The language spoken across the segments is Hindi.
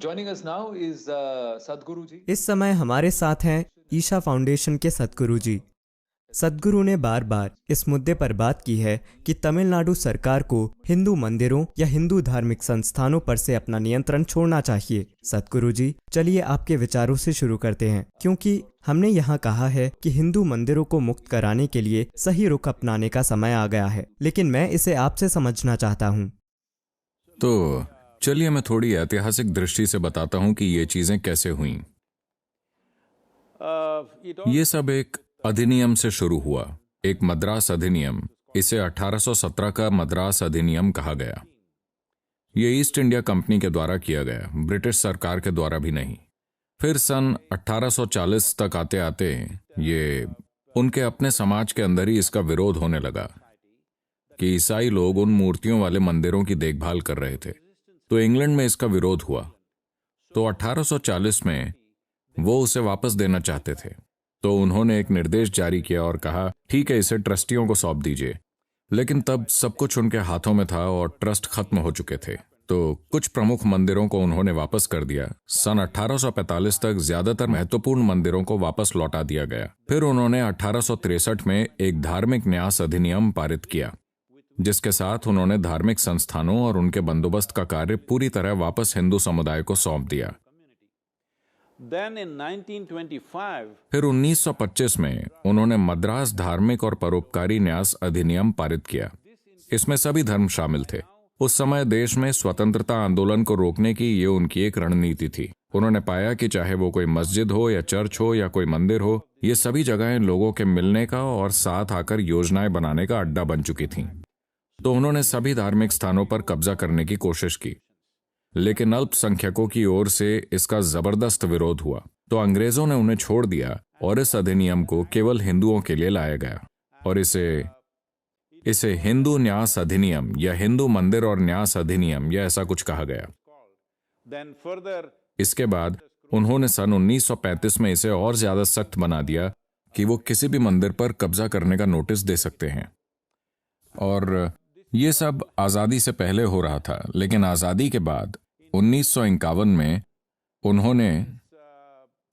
Joining us now is Sadhguru ji. इस समय हमारे साथ हैं ईशा फाउंडेशन के सद्गुरु जी। सद्गुरु ने बार बार इस मुद्दे पर बात की है कि तमिलनाडु सरकार को हिंदू मंदिरों या हिंदू धार्मिक संस्थानों पर से अपना नियंत्रण छोड़ना चाहिए। सद्गुरु जी, चलिए आपके विचारों से शुरू करते हैं, क्योंकि हमने यहाँ कहा है कि हिंदू मंदिरों को मुक्त कराने के लिए सही रुख अपनाने का समय आ गया है, लेकिन मैं इसे आपसे समझना चाहता हूँ। तो चलिए मैं थोड़ी ऐतिहासिक दृष्टि से बताता हूं कि ये चीजें कैसे हुई। ये सब एक अधिनियम से शुरू हुआ, एक मद्रास अधिनियम। इसे 1817 का मद्रास अधिनियम कहा गया। ये ईस्ट इंडिया कंपनी के द्वारा किया गया, ब्रिटिश सरकार के द्वारा भी नहीं। फिर सन 1840 तक आते आते ये उनके अपने समाज के अंदर ही इसका विरोध होने लगा कि ईसाई लोग उन मूर्तियों वाले मंदिरों की देखभाल कर रहे थे। तो इंग्लैंड में इसका विरोध हुआ। तो 1840 में वो उसे वापस देना चाहते थे। तो उन्होंने एक निर्देश जारी किया और कहा, ठीक है, इसे ट्रस्टियों को सौंप दीजिए। लेकिन तब सब कुछ उनके हाथों में था और ट्रस्ट खत्म हो चुके थे। तो कुछ प्रमुख मंदिरों को उन्होंने वापस कर दिया। सन 1845 तक ज्यादातर महत्वपूर्ण मंदिरों को वापस लौटा दिया गया। फिर उन्होंने 1863 में एक धार्मिक न्यास अधिनियम पारित किया, जिसके साथ उन्होंने धार्मिक संस्थानों और उनके बंदोबस्त का कार्य पूरी तरह वापस हिंदू समुदाय को सौंप दिया। फिर 1925 में उन्होंने मद्रास धार्मिक और परोपकारी न्यास अधिनियम पारित किया। इसमें सभी धर्म शामिल थे। उस समय देश में स्वतंत्रता आंदोलन को रोकने की ये उनकी एक रणनीति थी। उन्होंने पाया कि चाहे वो कोई मस्जिद हो या चर्च हो या कोई मंदिर हो, ये सभी जगहें लोगों के मिलने का और साथ आकर योजनाएं बनाने का अड्डा बन चुकी थीं। तो उन्होंने सभी धार्मिक स्थानों पर कब्जा करने की कोशिश की, लेकिन अल्पसंख्यकों की ओर से इसका जबरदस्त विरोध हुआ। तो अंग्रेजों ने उन्हें छोड़ दिया और इस अधिनियम को केवल हिंदुओं के लिए लाया गया और इसे हिंदू न्यास अधिनियम या हिंदू मंदिर और न्यास अधिनियम या ऐसा कुछ कहा गया। इसके बाद उन्होंने सन 1935 में इसे और ज्यादा सख्त बना दिया कि वो किसी भी मंदिर पर कब्जा करने का नोटिस दे सकते हैं। और ये सब आजादी से पहले हो रहा था, लेकिन आजादी के बाद 1951 में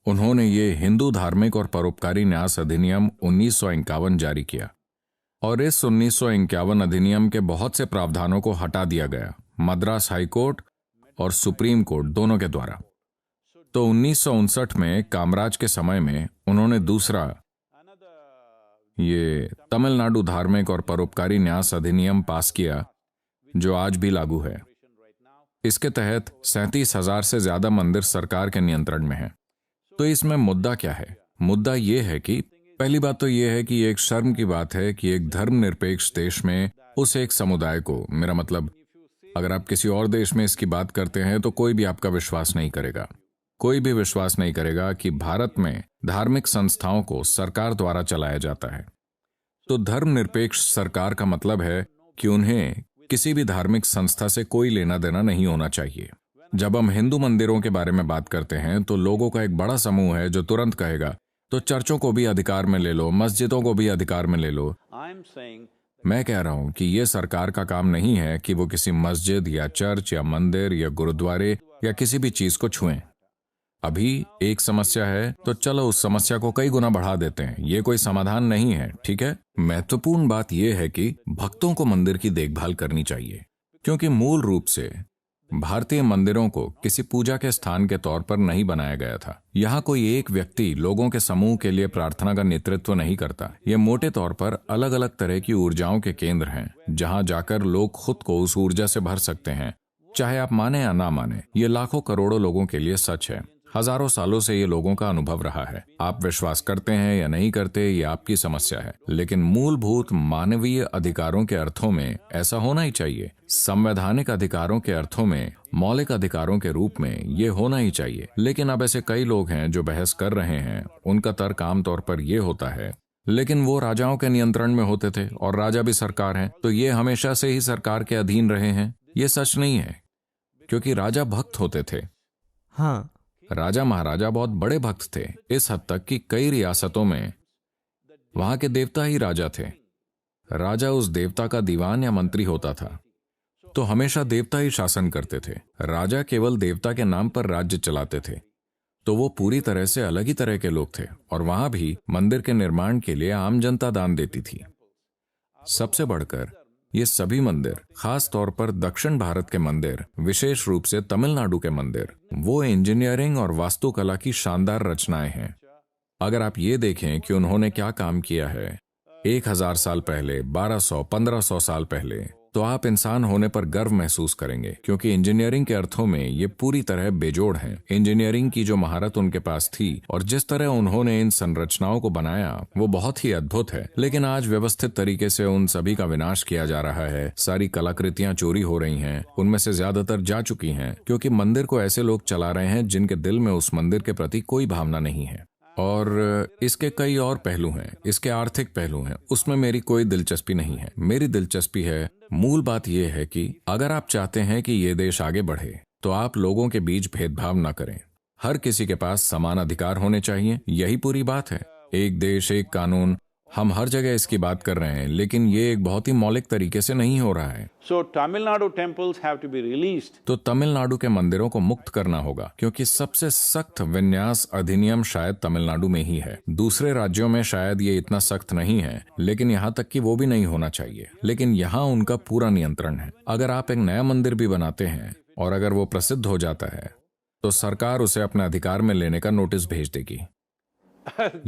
उन्होंने ये हिंदू धार्मिक और परोपकारी न्यास अधिनियम 1951 जारी किया और इस 1951 अधिनियम के बहुत से प्रावधानों को हटा दिया गया, मद्रास हाई कोर्ट और सुप्रीम कोर्ट दोनों के द्वारा। तो 1959 में कामराज के समय में उन्होंने दूसरा ये तमिलनाडु धार्मिक और परोपकारी न्यास अधिनियम पास किया, जो आज भी लागू है। इसके तहत 37,000 से ज्यादा मंदिर सरकार के नियंत्रण में हैं। तो इसमें मुद्दा क्या है? मुद्दा ये है कि पहली बात तो ये है कि एक शर्म की बात है कि एक धर्मनिरपेक्ष देश में उस एक समुदाय को, मेरा मतलब अगर आप किसी और देश में इसकी बात करते हैं तो कोई भी आपका विश्वास नहीं करेगा। कोई भी विश्वास नहीं करेगा कि भारत में धार्मिक संस्थाओं को सरकार द्वारा चलाया जाता है। तो धर्मनिरपेक्ष सरकार का मतलब है कि उन्हें किसी भी धार्मिक संस्था से कोई लेना देना नहीं होना चाहिए। जब हम हिंदू मंदिरों के बारे में बात करते हैं तो लोगों का एक बड़ा समूह है जो तुरंत कहेगा, तो चर्चों को भी अधिकार में ले लो, मस्जिदों को भी अधिकार में ले लो। मैं कह रहा हूं कि यह सरकार का काम नहीं है कि वो किसी मस्जिद या चर्च या मंदिर या गुरुद्वारे या किसी भी चीज को छुएं। अभी एक समस्या है तो चलो उस समस्या को कई गुना बढ़ा देते हैं। ये कोई समाधान नहीं है, ठीक है? महत्वपूर्ण बात यह है कि भक्तों को मंदिर की देखभाल करनी चाहिए, क्योंकि मूल रूप से भारतीय मंदिरों को किसी पूजा के स्थान के तौर पर नहीं बनाया गया था। यहाँ कोई एक व्यक्ति लोगों के समूह के लिए प्रार्थना का नेतृत्व नहीं करता। ये मोटे तौर पर अलग अलग तरह की ऊर्जाओं के केंद्र हैं, जहाँ जाकर लोग खुद को उस ऊर्जा से भर सकते हैं, चाहे आप माने या ना माने। ये लाखों करोड़ों लोगों के लिए सच है। हजारों सालों से ये लोगों का अनुभव रहा है। आप विश्वास करते हैं या नहीं करते, ये आपकी समस्या है, लेकिन मूलभूत मानवीय अधिकारों के अर्थों में ऐसा होना ही चाहिए। संवैधानिक अधिकारों के अर्थों में, मौलिक अधिकारों के रूप में ये होना ही चाहिए। लेकिन अब ऐसे कई लोग हैं जो बहस कर रहे हैं। उनका तर्क आमतौर पर यह होता है, लेकिन वो राजाओं के नियंत्रण में होते थे और राजा भी सरकार हैं, तो ये हमेशा से ही सरकार के अधीन रहे हैं। ये सच नहीं है, क्योंकि राजा भक्त होते थे। हाँ, राजा महाराजा बहुत बड़े भक्त थे, इस हद तक कि कई रियासतों में वहां के देवता ही राजा थे। राजा उस देवता का दीवान या मंत्री होता था। तो हमेशा देवता ही शासन करते थे। राजा केवल देवता के नाम पर राज्य चलाते थे, तो वो पूरी तरह से अलग ही तरह के लोग थे। और वहां भी मंदिर के निर्माण के लिए आम जनता दान देती थी। सबसे बढ़कर ये सभी मंदिर, खास तौर पर दक्षिण भारत के मंदिर, विशेष रूप से तमिलनाडु के मंदिर, वो इंजीनियरिंग और वास्तुकला की शानदार रचनाएं हैं। अगर आप ये देखें कि उन्होंने क्या काम किया है 1000 साल पहले, 1200-1500 साल पहले, तो आप इंसान होने पर गर्व महसूस करेंगे, क्योंकि इंजीनियरिंग के अर्थों में ये पूरी तरह बेजोड़ हैं। इंजीनियरिंग की जो महारत उनके पास थी और जिस तरह उन्होंने इन संरचनाओं को बनाया, वो बहुत ही अद्भुत है। लेकिन आज व्यवस्थित तरीके से उन सभी का विनाश किया जा रहा है। सारी कलाकृतियां चोरी हो रही हैं, उनमें से ज्यादातर जा चुकी हैं, क्योंकि मंदिर को ऐसे लोग चला रहे हैं जिनके दिल में उस मंदिर के प्रति कोई भावना नहीं है। और इसके कई और पहलू हैं, इसके आर्थिक पहलू हैं, उसमें मेरी कोई दिलचस्पी नहीं है। मेरी दिलचस्पी है, मूल बात यह है कि अगर आप चाहते हैं कि ये देश आगे बढ़े, तो आप लोगों के बीच भेदभाव न करें। हर किसी के पास समान अधिकार होने चाहिए, यही पूरी बात है। एक देश, एक कानून, हम हर जगह इसकी बात कर रहे हैं, लेकिन ये एक बहुत ही मौलिक तरीके से नहीं हो रहा है। So Tamil Nadu temples have to be released. तो तमिलनाडु के मंदिरों को मुक्त करना होगा, क्योंकि सबसे सख्त विन्यास अधिनियम शायद तमिलनाडु में ही है। दूसरे राज्यों में शायद ये इतना सख्त नहीं है, लेकिन यहाँ तक कि वो भी नहीं होना चाहिए। लेकिन यहाँ उनका पूरा नियंत्रण है। अगर आप एक नया मंदिर भी बनाते हैं और अगर वो प्रसिद्ध हो जाता है, तो सरकार उसे अपने अधिकार में लेने का नोटिस भेज देगी।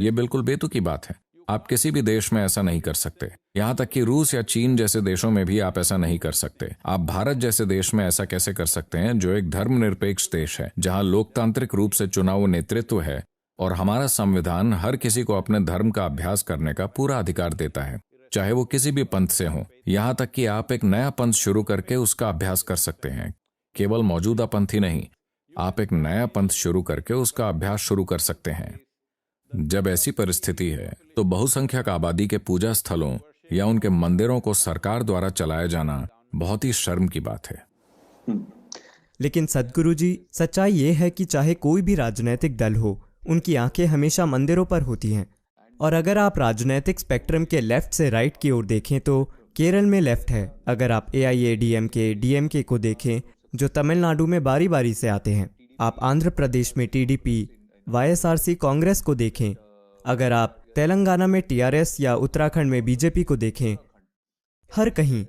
ये बिल्कुल बेतुकी बात है। आप किसी भी देश में ऐसा नहीं कर सकते। यहाँ तक कि रूस या चीन जैसे देशों में भी आप ऐसा नहीं कर सकते। आप भारत जैसे देश में ऐसा कैसे कर सकते हैं, जो एक धर्मनिरपेक्ष देश है, जहाँ लोकतांत्रिक रूप से चुना हुआ नेतृत्व है और हमारा संविधान हर किसी को अपने धर्म का अभ्यास करने का पूरा अधिकार देता है, चाहे वो किसी भी पंथ से हो। यहाँ तक कि आप एक नया पंथ शुरू करके उसका अभ्यास कर सकते हैं। केवल मौजूदा पंथ ही नहीं, आप एक नया पंथ शुरू करके उसका अभ्यास शुरू कर सकते हैं। जब ऐसी परिस्थिति है, तो बहुसंख्यक आबादी के पूजा स्थलों या उनके मंदिरों को सरकार द्वारा चलाया जाना बहुत ही शर्म की बात है। लेकिन सद्गुरु जी, सच्चाई ये है कि चाहे कोई भी राजनीतिक दल हो, उनकी आंखें हमेशा मंदिरों पर होती हैं। और अगर आप राजनीतिक स्पेक्ट्रम के लेफ्ट से राइट की ओर देखें, तो केरल में लेफ्ट है। अगर आप AIADMK, DMK को देखें, जो तमिलनाडु में बारी बारी से आते हैं। आप आंध्र प्रदेश में TDP, YSRC कांग्रेस को देखें। अगर आप तेलंगाना में TRS या उत्तराखंड में BJP को देखें, हर कहीं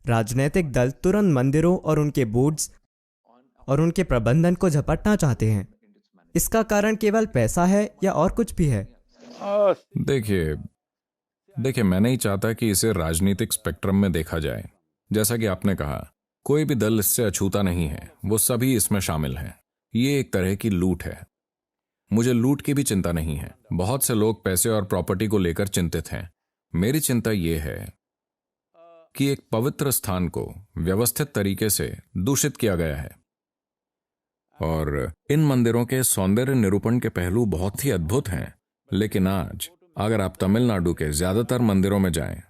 राजनीतिक दल तुरंत मंदिरों और उनके बोर्ड्स और उनके प्रबंधन को झपटना चाहते हैं। इसका कारण केवल पैसा है या और कुछ भी है? देखिए, मैं नहीं चाहता कि इसे राजनीतिक स्पेक्ट्रम में देखा जाए। जैसा कि आपने कहा, कोई भी दल इससे अछूता नहीं है, वो सभी इसमें शामिल हैं। ये एक तरह की लूट है। मुझे लूट की भी चिंता नहीं है। बहुत से लोग पैसे और प्रॉपर्टी को लेकर चिंतित हैं। मेरी चिंता यह है कि एक पवित्र स्थान को व्यवस्थित तरीके से दूषित किया गया है। और इन मंदिरों के सौंदर्य निरूपण के पहलू बहुत ही अद्भुत हैं, लेकिन आज अगर आप तमिलनाडु के ज्यादातर मंदिरों में जाएं,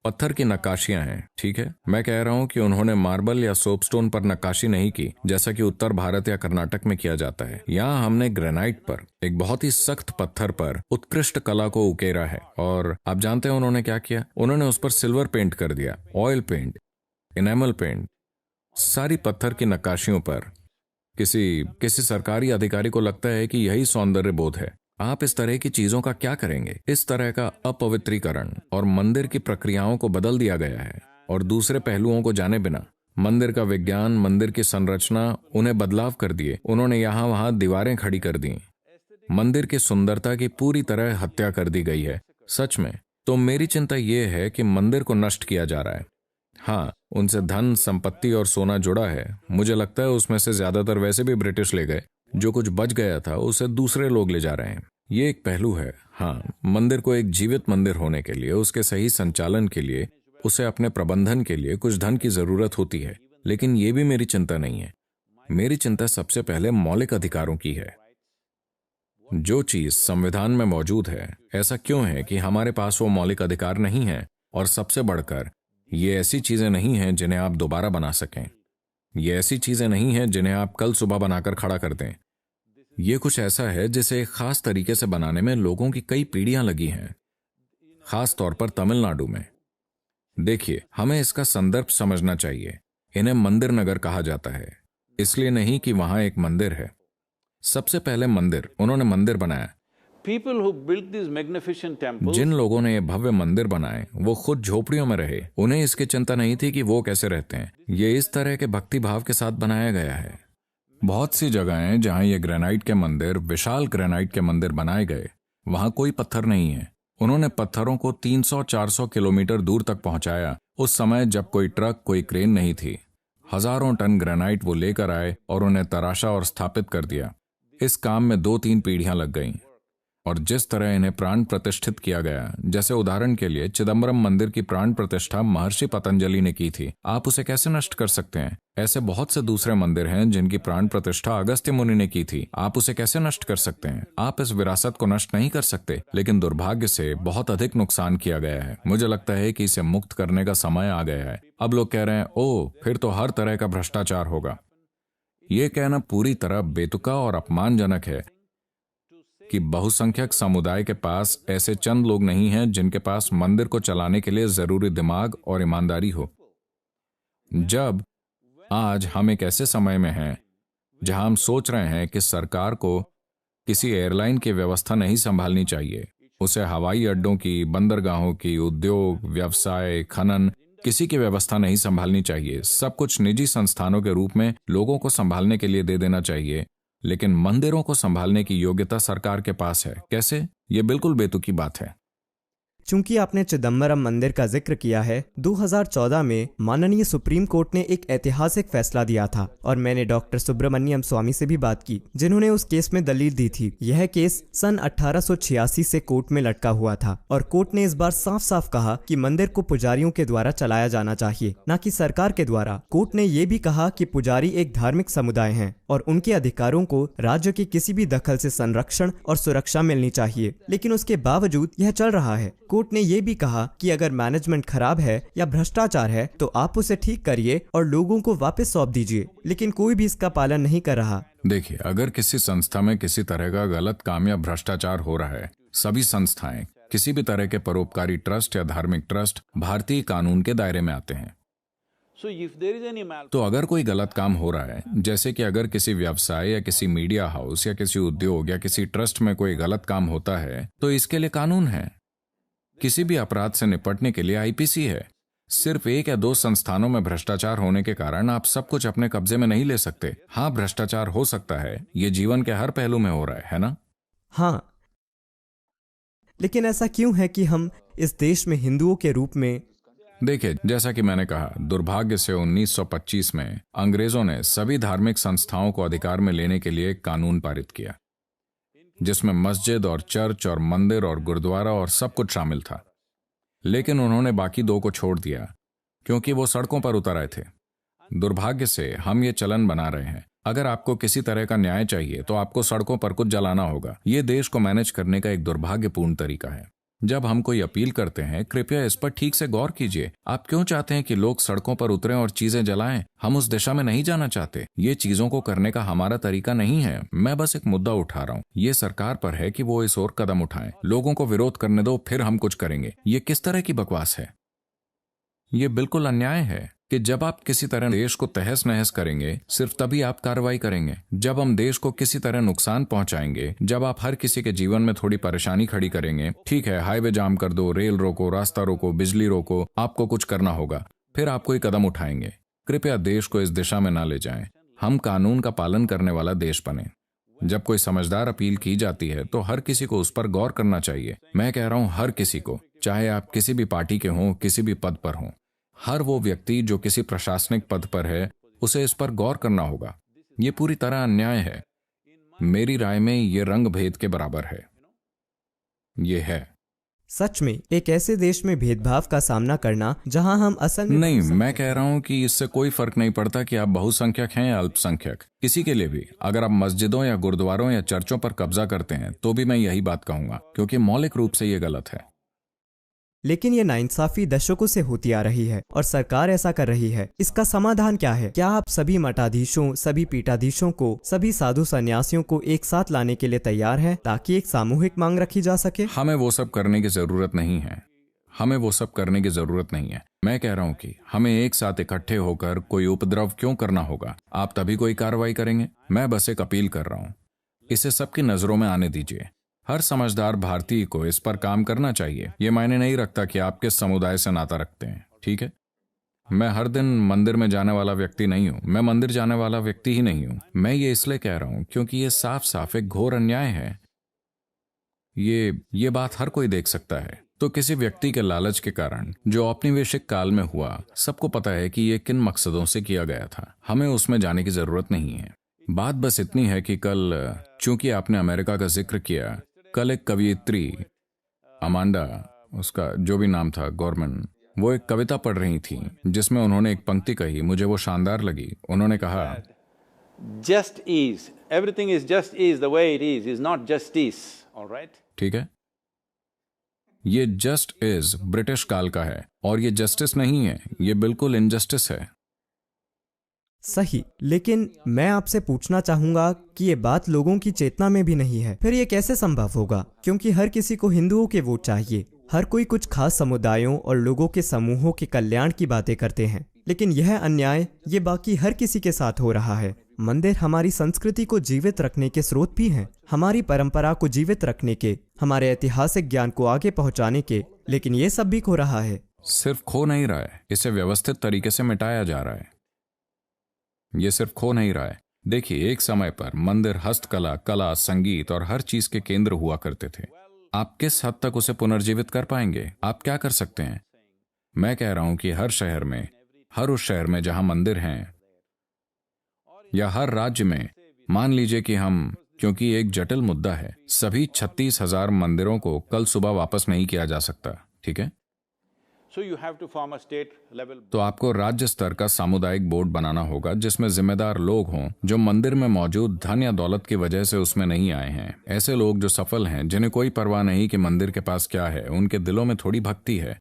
पत्थर की नक्काशियां हैं। ठीक है, मैं कह रहा हूं कि उन्होंने मार्बल या सोपस्टोन पर नक्काशी नहीं की, जैसा कि उत्तर भारत या कर्नाटक में किया जाता है। यहाँ हमने ग्रेनाइट पर, एक बहुत ही सख्त पत्थर पर उत्कृष्ट कला को उकेरा है। और आप जानते हैं उन्होंने क्या किया? उन्होंने उस पर सिल्वर पेंट कर दिया, ऑयल पेंट, इनेमल पेंट, सारी पत्थर की नक्काशियों पर। किसी सरकारी अधिकारी को लगता है कि यही सौंदर्य बोध है। आप इस तरह की चीजों का क्या करेंगे? इस तरह का अपवित्रीकरण और मंदिर की प्रक्रियाओं को बदल दिया गया है। और दूसरे पहलुओं को जाने बिना मंदिर का विज्ञान, मंदिर की संरचना, उन्हें बदलाव कर दिए। उन्होंने यहाँ वहां दीवारें खड़ी कर दी। मंदिर की सुंदरता की पूरी तरह हत्या कर दी गई है। सच में, तो मेरी चिंता यह है कि मंदिर को नष्ट किया जा रहा है। हाँ, उनसे धन, संपत्ति और सोना जुड़ा है। मुझे लगता है उसमें से ज्यादातर वैसे भी ब्रिटिश ले गए। जो कुछ बच गया था उसे दूसरे लोग ले जा रहे हैं। ये एक पहलू है। हाँ, मंदिर को एक जीवित मंदिर होने के लिए, उसके सही संचालन के लिए, उसे अपने प्रबंधन के लिए कुछ धन की जरूरत होती है। लेकिन ये भी मेरी चिंता नहीं है। मेरी चिंता सबसे पहले मौलिक अधिकारों की है। जो चीज संविधान में मौजूद है, ऐसा क्यों है कि हमारे पास वो मौलिक अधिकार नहीं है? और सबसे बढ़कर, ये ऐसी चीजें नहीं हैं जिन्हें आप दोबारा बना सकें। ये ऐसी चीजें नहीं हैं जिन्हें आप कल सुबह बनाकर खड़ा कर दें। ये कुछ ऐसा है जिसे एक खास तरीके से बनाने में लोगों की कई पीढ़ियां लगी हैं, खास तौर पर तमिलनाडु में। देखिए, हमें इसका संदर्भ समझना चाहिए। इन्हें मंदिर नगर कहा जाता है, इसलिए नहीं कि वहां एक मंदिर है। सबसे पहले उन्होंने मंदिर बनाया। People who built these magnificent temples, जिन लोगों ने ये भव्य मंदिर बनाए वो खुद झोपड़ियों में रहे। उन्हें इसकी चिंता नहीं थी कि वो कैसे रहते हैं। ये इस तरह के भक्ति भाव के साथ बनाया गया है। बहुत सी जगहें जहां ये ग्रेनाइट के मंदिर, विशाल ग्रेनाइट के मंदिर बनाए गए, वहां कोई पत्थर नहीं है। उन्होंने पत्थरों को 300-400 किलोमीटर दूर तक पहुंचाया, उस समय जब कोई ट्रक, कोई क्रेन नहीं थी। हजारों टन ग्रेनाइट वो लेकर आए और उन्हें तराशा और स्थापित कर दिया। इस काम में 2-3 पीढ़ियां लग गईं। और जिस तरह इन्हें प्राण प्रतिष्ठित किया गया, जैसे उदाहरण के लिए चिदम्बरम मंदिर की प्राण प्रतिष्ठा महर्षि पतंजलि ने की थी, आप उसे कैसे नष्ट कर सकते हैं? ऐसे बहुत से दूसरे मंदिर हैं जिनकी प्राण प्रतिष्ठा अगस्त्य मुनि ने की थी, आप उसे कैसे नष्ट कर सकते हैं? आप इस विरासत को नष्ट नहीं कर सकते, लेकिन दुर्भाग्य से बहुत अधिक नुकसान किया गया है। मुझे लगता है कि इसे मुक्त करने का समय आ गया है। अब लोग कह रहे हैं, ओह, फिर तो हर तरह का भ्रष्टाचार होगा। ये कहना पूरी तरह बेतुका और अपमानजनक है कि बहुसंख्यक समुदाय के पास ऐसे चंद लोग नहीं हैं जिनके पास मंदिर को चलाने के लिए जरूरी दिमाग और ईमानदारी हो। जब आज हम एक ऐसे समय में हैं जहां हम सोच रहे हैं कि सरकार को किसी एयरलाइन की व्यवस्था नहीं संभालनी चाहिए, उसे हवाई अड्डों की, बंदरगाहों की, उद्योग, व्यवसाय, खनन, किसी की व्यवस्था नहीं संभालनी चाहिए। सब कुछ निजी संस्थानों के रूप में लोगों को संभालने के लिए दे देना चाहिए, लेकिन मंदिरों को संभालने की योग्यता सरकार के पास है। कैसे? ये बिल्कुल बेतुकी बात है। चूंकि आपने चिदम्बरम मंदिर का जिक्र किया है, 2014 में माननीय सुप्रीम कोर्ट ने एक ऐतिहासिक फैसला दिया था और मैंने डॉक्टर सुब्रमण्यम स्वामी से भी बात की, जिन्होंने उस केस में दलील दी थी। यह केस सन 1886 से कोर्ट में लटका हुआ था और कोर्ट ने इस बार साफ साफ कहा कि मंदिर को पुजारियों के द्वारा चलाया जाना चाहिए, न कि सरकार के द्वारा। कोर्ट ने यह भी कहा कि पुजारी एक धार्मिक समुदाय हैं और उनके अधिकारों को राज्य के किसी भी दखल से संरक्षण और सुरक्षा मिलनी चाहिए, लेकिन उसके बावजूद यह चल रहा है। कोर्ट ने यह भी कहा कि अगर मैनेजमेंट खराब है या भ्रष्टाचार है तो आप उसे ठीक करिए और लोगों को वापस सौंप दीजिए, लेकिन कोई भी इसका पालन नहीं कर रहा। देखिए, अगर किसी संस्था में किसी तरह का गलत काम या भ्रष्टाचार हो रहा है, सभी संस्थाएं, किसी भी तरह के परोपकारी ट्रस्ट या धार्मिक ट्रस्ट भारतीय कानून के दायरे में आते हैं। तो अगर कोई गलत काम हो रहा है, जैसे कि अगर किसी व्यवसाय या किसी मीडिया हाउस या किसी उद्योग या किसी ट्रस्ट में कोई गलत काम होता है, तो इसके लिए कानून है। किसी भी अपराध से निपटने के लिए आईपीसी है। सिर्फ 1 या 2 संस्थानों में भ्रष्टाचार होने के कारण आप सब कुछ अपने कब्जे में नहीं ले सकते। हाँ, भ्रष्टाचार हो सकता है, ये जीवन के हर पहलू में हो रहा है ना? हाँ, लेकिन ऐसा क्यों है कि हम इस देश में हिंदुओं के रूप में? देखिए, जैसा कि मैंने कहा, दुर्भाग्य से 1925 में अंग्रेजों ने सभी धार्मिक संस्थाओं को अधिकार में लेने के लिए एक कानून पारित किया, जिसमें मस्जिद और चर्च और मंदिर और गुरुद्वारा और सब कुछ शामिल था। लेकिन उन्होंने बाकी 2 को छोड़ दिया क्योंकि वो सड़कों पर उतर आए थे। दुर्भाग्य से हम ये चलन बना रहे हैं, अगर आपको किसी तरह का न्याय चाहिए तो आपको सड़कों पर कुछ जलाना होगा। ये देश को मैनेज करने का एक दुर्भाग्यपूर्ण तरीका है। जब हम कोई अपील करते हैं, कृपया इस पर ठीक से गौर कीजिए। आप क्यों चाहते हैं कि लोग सड़कों पर उतरें और चीजें जलाएं? हम उस दिशा में नहीं जाना चाहते। ये चीजों को करने का हमारा तरीका नहीं है। मैं बस एक मुद्दा उठा रहा हूँ। ये सरकार पर है कि वो इस ओर कदम उठाएं। लोगों को विरोध करने दो, फिर हम कुछ करेंगे। ये किस तरह की बकवास है? ये बिल्कुल अन्याय है कि जब आप किसी तरह देश को तहस नहस करेंगे, सिर्फ तभी आप कार्रवाई करेंगे। जब हम देश को किसी तरह नुकसान पहुंचाएंगे, जब आप हर किसी के जीवन में थोड़ी परेशानी खड़ी करेंगे, ठीक है, हाईवे जाम कर दो, रेल रोको, रास्ता रोको, बिजली रोको, आपको कुछ करना होगा, फिर आप कोई कदम उठाएंगे। कृपया देश को इस दिशा में ना ले जाएं। हम कानून का पालन करने वाला देश बने। जब कोई समझदार अपील की जाती है तो हर किसी को उस पर गौर करना चाहिए। मैं कह रहा हूं हर किसी को, चाहे आप किसी भी पार्टी के हों, किसी भी पद पर हों। हर वो व्यक्ति जो किसी प्रशासनिक पद पर है, उसे इस पर गौर करना होगा। ये पूरी तरह अन्याय है। मेरी राय में ये रंग भेद के बराबर है। ये है सच में एक ऐसे देश में भेदभाव का सामना करना जहां हम असल में नहीं। मैं कह रहा हूं कि इससे कोई फर्क नहीं पड़ता कि आप बहुसंख्यक हैं या अल्पसंख्यक। किसी के लिए भी अगर आप मस्जिदों या गुरुद्वारों या चर्चों पर कब्जा करते हैं तो भी मैं यही बात कहूंगा, क्योंकि मौलिक रूप से ये गलत है। लेकिन ये नाइंसाफी दशकों से होती आ रही है और सरकार ऐसा कर रही है। इसका समाधान क्या है? क्या आप सभी मठाधीशों, सभी पीठाधीशों को, सभी साधु सन्यासियों को एक साथ लाने के लिए तैयार हैं ताकि एक सामूहिक मांग रखी जा सके? हमें वो सब करने की जरूरत नहीं है। हमें वो सब करने की जरूरत नहीं है। मैं कह रहा हूं कि हमें एक साथ इकट्ठे होकर कोई उपद्रव क्यों करना होगा? आप तभी कोई कार्रवाई करेंगे। मैं बस एक अपील कर रहा हूं, इसे सबकी नजरों में आने दीजिए। हर समझदार भारतीय को इस पर काम करना चाहिए। ये मायने नहीं रखता कि आप किस समुदाय से नाता रखते हैं, ठीक है? मैं हर दिन मंदिर में जाने वाला व्यक्ति नहीं हूं। मैं मंदिर जाने वाला व्यक्ति ही नहीं हूं। मैं ये इसलिए कह रहा हूं क्योंकि ये साफ साफ एक घोर अन्याय है। ये बात हर कोई देख सकता है। तो किसी व्यक्ति के लालच के कारण जो औपनिवेशिक काल में हुआ, सबको पता है कि ये किन मकसदों से किया गया था। हमें उसमें जाने की जरूरत नहीं है। बात बस इतनी है कि कल, चूंकि आपने अमेरिका का जिक्र किया, कल एक कवयित्री अमांडा, उसका जो भी नाम था, गॉर्मन, वो एक कविता पढ़ रही थी जिसमें उन्होंने एक पंक्ति कही, मुझे वो शानदार लगी। उन्होंने कहा, Just is, everything is just is, the way it is not justice, all right? ठीक है, ये जस्ट इज ब्रिटिश काल का है और ये जस्टिस नहीं है, ये बिल्कुल इनजस्टिस है। सही, लेकिन मैं आपसे पूछना चाहूंगा कि ये बात लोगों की चेतना में भी नहीं है। फिर ये कैसे संभव होगा? क्योंकि हर किसी को हिंदुओं के वोट चाहिए। हर कोई कुछ खास समुदायों और लोगों के समूहों के कल्याण की बातें करते हैं, लेकिन यह अन्याय ये बाकी हर किसी के साथ हो रहा है। मंदिर हमारी संस्कृति को जीवित रखने के स्रोत भी हैं, हमारी परंपरा को जीवित रखने के, हमारे ऐतिहासिक ज्ञान को आगे पहुंचाने के, लेकिन ये सब भी खो रहा है। सिर्फ खो नहीं रहा है, इसे व्यवस्थित तरीके से मिटाया जा रहा है। ये सिर्फ खो नहीं रहा है। देखिए, एक समय पर मंदिर हस्तकला, कला, संगीत और हर चीज के केंद्र हुआ करते थे। आप किस हद तक उसे पुनर्जीवित कर पाएंगे? आप क्या कर सकते हैं? मैं कह रहा हूं कि हर शहर में, हर उस शहर में जहां मंदिर हैं, या हर राज्य में, मान लीजिए कि हम, क्योंकि एक जटिल मुद्दा है, सभी 36,000 मंदिरों को कल सुबह वापस नहीं किया जा सकता, ठीक है? So you have to form a state level. तो आपको राज्य स्तर का सामुदायिक बोर्ड बनाना होगा जिसमें जिम्मेदार लोग हों जो मंदिर में मौजूद धन या दौलत की वजह से उसमें नहीं आए हैं। ऐसे लोग जो सफल हैं, जिन्हें कोई परवाह नहीं कि मंदिर के पास क्या है, उनके दिलों में थोड़ी भक्ति है।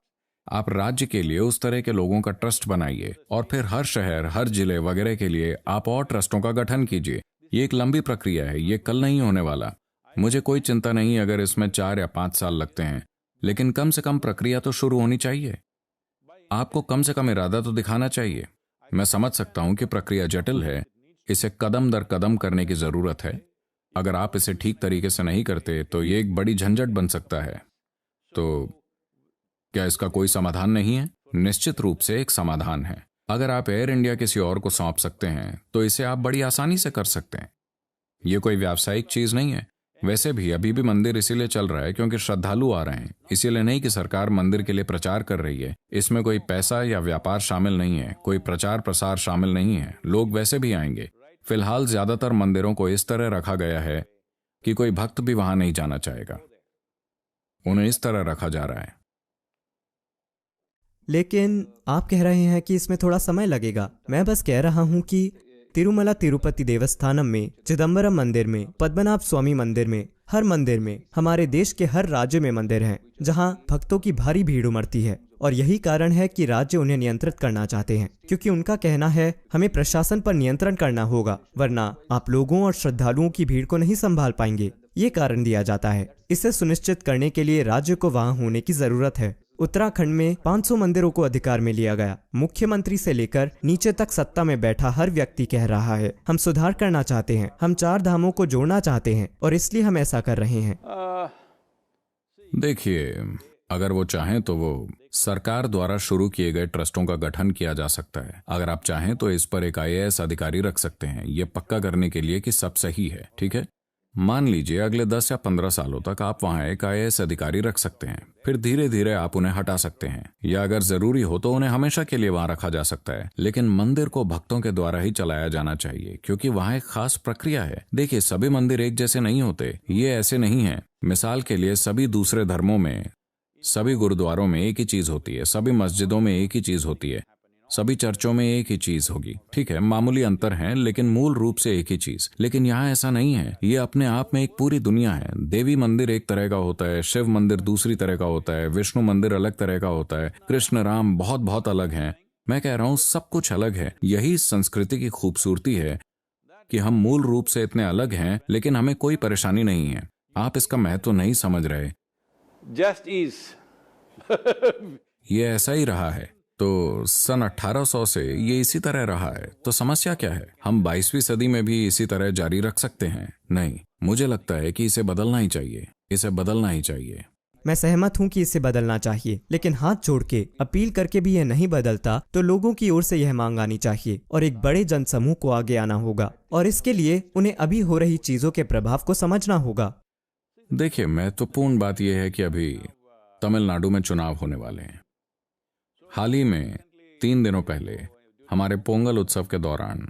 आप राज्य के लिए उस तरह के लोगों का ट्रस्ट बनाइए और फिर हर शहर, हर जिले वगैरह के लिए आप और ट्रस्टों का गठन कीजिए। ये एक लंबी प्रक्रिया है, ये कल नहीं होने वाला। मुझे कोई चिंता नहीं अगर इसमें 4 या 5 साल लगते हैं, लेकिन कम से कम प्रक्रिया तो शुरू होनी चाहिए। आपको कम से कम इरादा तो दिखाना चाहिए। मैं समझ सकता हूं कि प्रक्रिया जटिल है, इसे कदम दर कदम करने की जरूरत है। अगर आप इसे ठीक तरीके से नहीं करते तो ये एक बड़ी झंझट बन सकता है। तो क्या इसका कोई समाधान नहीं है? निश्चित रूप से एक समाधान है। अगर आप एयर इंडिया किसी और को सौंप सकते हैं तो इसे आप बड़ी आसानी से कर सकते हैं। यह कोई व्यावसायिक चीज नहीं है। वैसे भी अभी भी मंदिर इसीलिए चल रहा है क्योंकि श्रद्धालु आ रहे हैं, इसीलिए नहीं कि सरकार मंदिर के लिए प्रचार कर रही है। इसमें कोई पैसा या व्यापार शामिल नहीं है, कोई प्रचार प्रसार शामिल नहीं है। लोग वैसे भी आएंगे। फिलहाल ज्यादातर मंदिरों को इस तरह रखा गया है कि कोई भक्त भी वहां नहीं जाना चाहेगा। उन्हें इस तरह रखा जा रहा है। लेकिन आप कह रहे हैं कि इसमें थोड़ा समय लगेगा। मैं बस कह रहा हूं कि तिरुमला तिरुपति देवस्थानम में, चिदम्बरम मंदिर में, पद्मनाभ स्वामी मंदिर में, हर मंदिर में, हमारे देश के हर राज्य में मंदिर हैं जहां भक्तों की भारी भीड़ उमड़ती है। और यही कारण है कि राज्य उन्हें नियंत्रित करना चाहते हैं, क्योंकि उनका कहना है हमें प्रशासन पर नियंत्रण करना होगा, वरना आप लोगों और श्रद्धालुओं की भीड़ को नहीं संभाल पाएंगे। ये कारण दिया जाता है। इसे सुनिश्चित करने के लिए राज्य को वहां होने की जरूरत है। उत्तराखंड में 500 मंदिरों को अधिकार में लिया गया। मुख्यमंत्री से लेकर नीचे तक सत्ता में बैठा हर व्यक्ति कह रहा है हम सुधार करना चाहते हैं, हम 4 धामों को जोड़ना चाहते हैं और इसलिए हम ऐसा कर रहे हैं। देखिए, अगर वो चाहें तो वो सरकार द्वारा शुरू किए गए ट्रस्टों का गठन किया जा सकता है। अगर आप चाहें तो इस पर एक IAS अधिकारी रख सकते हैं, ये पक्का करने के लिए कि सब सही है, ठीक है? मान लीजिए अगले 10 या 15 सालों तक आप वहां एक IAS अधिकारी रख सकते हैं, फिर धीरे धीरे आप उन्हें हटा सकते हैं, या अगर जरूरी हो तो उन्हें हमेशा के लिए वहां रखा जा सकता है। लेकिन मंदिर को भक्तों के द्वारा ही चलाया जाना चाहिए, क्योंकि वहां एक खास प्रक्रिया है। देखिए, सभी मंदिर एक जैसे नहीं होते, ये ऐसे नहीं है। मिसाल के लिए सभी दूसरे धर्मों में, सभी गुरुद्वारों में एक ही चीज होती है, सभी मस्जिदों में एक ही चीज होती है, सभी चर्चों में एक ही चीज होगी, ठीक है? मामूली अंतर हैं लेकिन मूल रूप से एक ही चीज। लेकिन यहाँ ऐसा नहीं है। ये अपने आप में एक पूरी दुनिया है। देवी मंदिर एक तरह का होता है, शिव मंदिर दूसरी तरह का होता है, विष्णु मंदिर अलग तरह का होता है, कृष्ण राम बहुत बहुत अलग हैं। मैं कह रहा हूँ सब कुछ अलग है। यही संस्कृति की खूबसूरती है कि हम मूल रूप से इतने अलग हैं लेकिन हमें कोई परेशानी नहीं है। आप इसका महत्व नहीं समझ रहे। Just is ये ऐसा ही रहा है। तो सन 1800 से ये इसी तरह रहा है, तो समस्या क्या है? हम 22वीं सदी में भी इसी तरह जारी रख सकते हैं? नहीं, मुझे लगता है कि इसे बदलना ही चाहिए, इसे बदलना ही चाहिए। मैं सहमत हूं कि इसे बदलना चाहिए, लेकिन हाथ जोड़ के अपील करके भी यह नहीं बदलता तो लोगों की ओर से यह मांग आनी चाहिए और एक बड़े जनसमूह को आगे आना होगा, और इसके लिए उन्हें अभी हो रही चीजों के प्रभाव को समझना होगा। देखिए, महत्वपूर्ण बात यह है कि अभी तमिलनाडु में चुनाव होने वाले हैं। हाल ही में 3 दिनों पहले हमारे पोंगल उत्सव के दौरान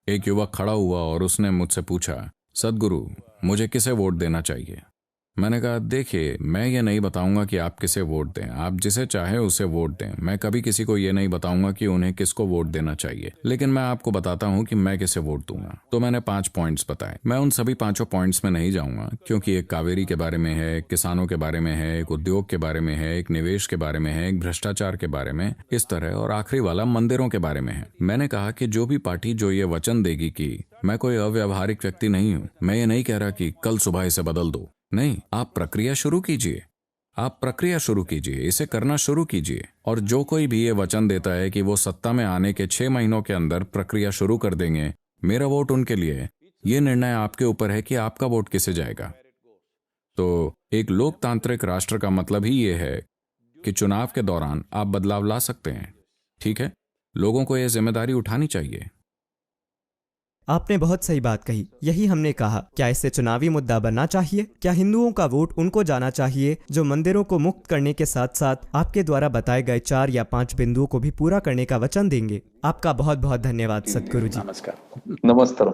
एक युवक खड़ा हुआ और उसने मुझसे पूछा, सद्गुरु, मुझे किसे वोट देना चाहिए? मैंने कहा, देखिए, मैं ये नहीं बताऊंगा कि आप किसे वोट दें, आप जिसे चाहे उसे वोट दें। मैं कभी किसी को ये नहीं बताऊंगा कि उन्हें किसको वोट देना चाहिए, लेकिन मैं आपको बताता हूं कि मैं किसे वोट दूंगा। तो मैंने 5 पॉइंट्स बताए। मैं उन सभी 5 पॉइंट्स में नहीं जाऊंगा, क्योंकि एक कावेरी के बारे में है, एक किसानों के बारे में है, एक उद्योग के बारे में है, एक निवेश के बारे में है, एक भ्रष्टाचार के बारे में, इस तरह, और आखिरी वाला मंदिरों के बारे में है। मैंने कहा कि जो भी पार्टी जो ये वचन देगी कि मैं कोई अव्यावहारिक व्यक्ति नहीं हूं, मैं ये नहीं कह रहा कि कल सुबह इसे बदल दो, नहीं, आप प्रक्रिया शुरू कीजिए, आप प्रक्रिया शुरू कीजिए, इसे करना शुरू कीजिए। और जो कोई भी ये वचन देता है कि वो सत्ता में आने के 6 महीनों के अंदर प्रक्रिया शुरू कर देंगे, मेरा वोट उनके लिए है। ये निर्णय आपके ऊपर है कि आपका वोट किसे जाएगा। तो एक लोकतांत्रिक राष्ट्र का मतलब ही ये है कि चुनाव के दौरान आप बदलाव ला सकते हैं। ठीक है, लोगों को यह जिम्मेदारी उठानी चाहिए। आपने बहुत सही बात कही, यही हमने कहा। क्या इसे चुनावी मुद्दा बनना चाहिए? क्या हिंदुओं का वोट उनको जाना चाहिए जो मंदिरों को मुक्त करने के साथ साथ आपके द्वारा बताए गए 4 या 5 बिंदुओं को भी पूरा करने का वचन देंगे? आपका बहुत बहुत धन्यवाद सद्गुरु जी। नमस्कार। नमस्कार।